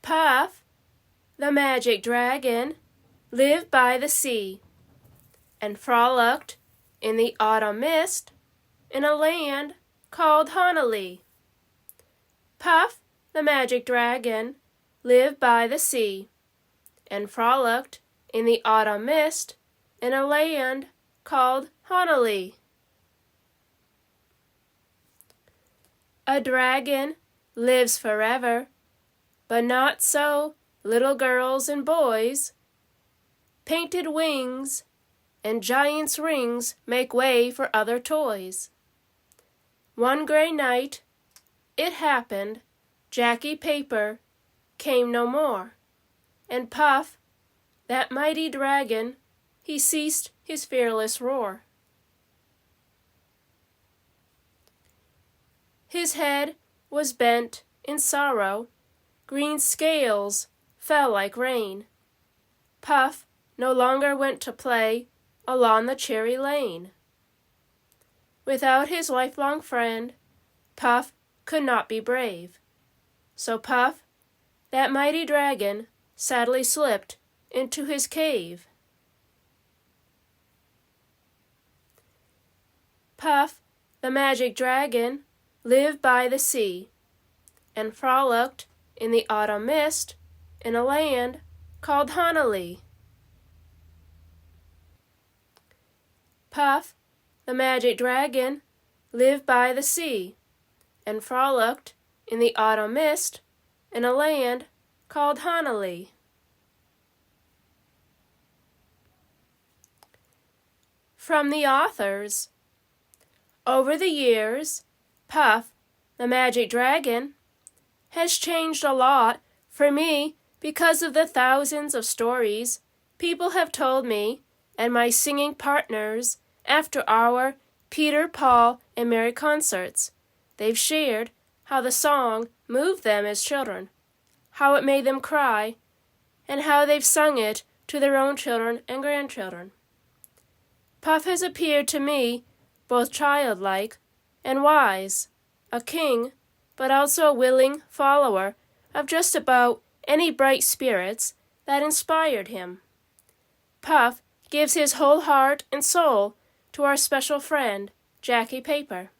Puff, the magic dragon, lived by the sea, and frolicked in the autumn mist in a land called Honolulu. Puff, the magic dragon, lived by the sea, and frolicked in the autumn mist in a land called Honolulu. A dragon lives forever, but not so little girls and boys. Painted wings and giant's rings make way for other toys. One gray night, it happened, Jackie Paper came no more, and Puff, that mighty dragon, he ceased his fearless roar. His head was bent in sorrow, green scales fell like rain. Puff no longer went to play along the cherry lane. Without his lifelong friend, Puff could not be brave. So Puff, that mighty dragon, sadly slipped into his cave. Puff, the magic dragon, lived by the sea, and frolicked in the autumn mist in a land called Honolulu. Puff, the magic dragon, lived by the sea, and frolicked in the autumn mist in a land called Honolulu. From the authors. Over the years, Puff, the magic dragon, has changed a lot for me because of the thousands of stories people have told me and my singing partners after our Peter, Paul, and Mary concerts. They've shared how the song moved them as children, how it made them cry, and how they've sung it to their own children and grandchildren. Puff has appeared to me both childlike and wise, a king, but also a willing follower of just about any bright spirits that inspired him. Puff gives his whole heart and soul to our special friend, Jackie Paper.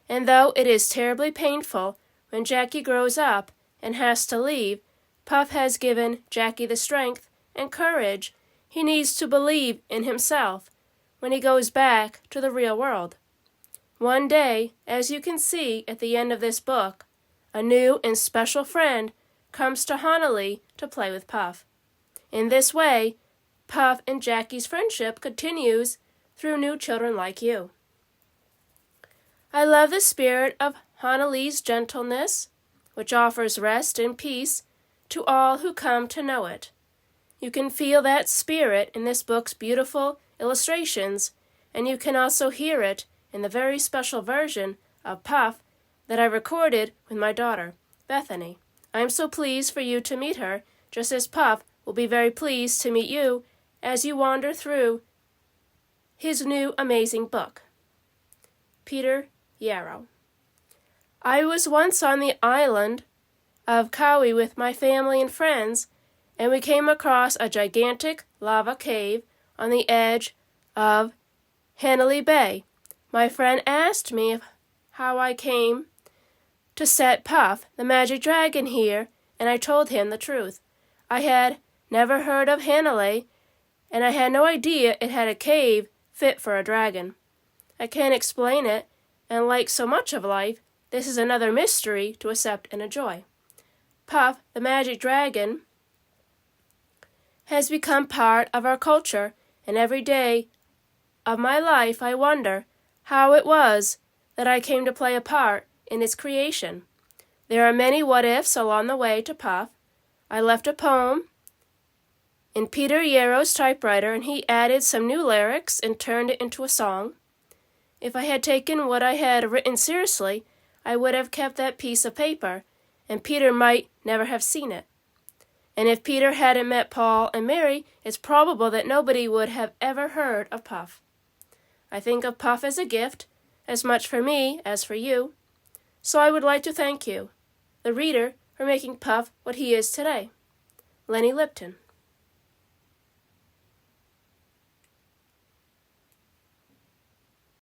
And though it is terribly painful when Jackie grows up and has to leave, Puff has given Jackie the strength and courage he needs to believe in himself when he goes back to the real world. One day, as you can see at the end of this book, a new and special friend comes to Honolulu to play with Puff. In this way, Puff and Jackie's friendship continues through new children like you. I love the spirit of Honolulu's gentleness, which offers rest and peace to all who come to know it. You can feel that spirit in this book's beautiful illustrations, and you can also hear it in the very special version of Puff that I recorded with my daughter, Bethany. I am so pleased for you to meet her, just as Puff will be very pleased to meet you as you wander through his new amazing book. Peter Yarrow. I was once on the island of Kauai with my family and friends, and we came across a gigantic lava cave on the edge of Hanalei Bay. My friend asked me how I came to set Puff, the magic dragon, here, and I told him the truth. I had never heard of Hanalei, and I had no idea it had a cave fit for a dragon. I can't explain it, and like so much of life, this is another mystery to accept and enjoy. Puff, the magic dragon, has become part of our culture, and every day of my life I wonder how it was that I came to play a part in its creation. There are many what-ifs along the way to Puff. I left a poem in Peter Yarrow's typewriter, and he added some new lyrics and turned it into a song. If I had taken what I had written seriously, I would have kept that piece of paper, and Peter might never have seen it. And if Peter hadn't met Paul and Mary, it's probable that nobody would have ever heard of Puff. I think of Puff as a gift, as much for me as for you. So I would like to thank you, the reader for making Puff what he is today. Lenny Lipton.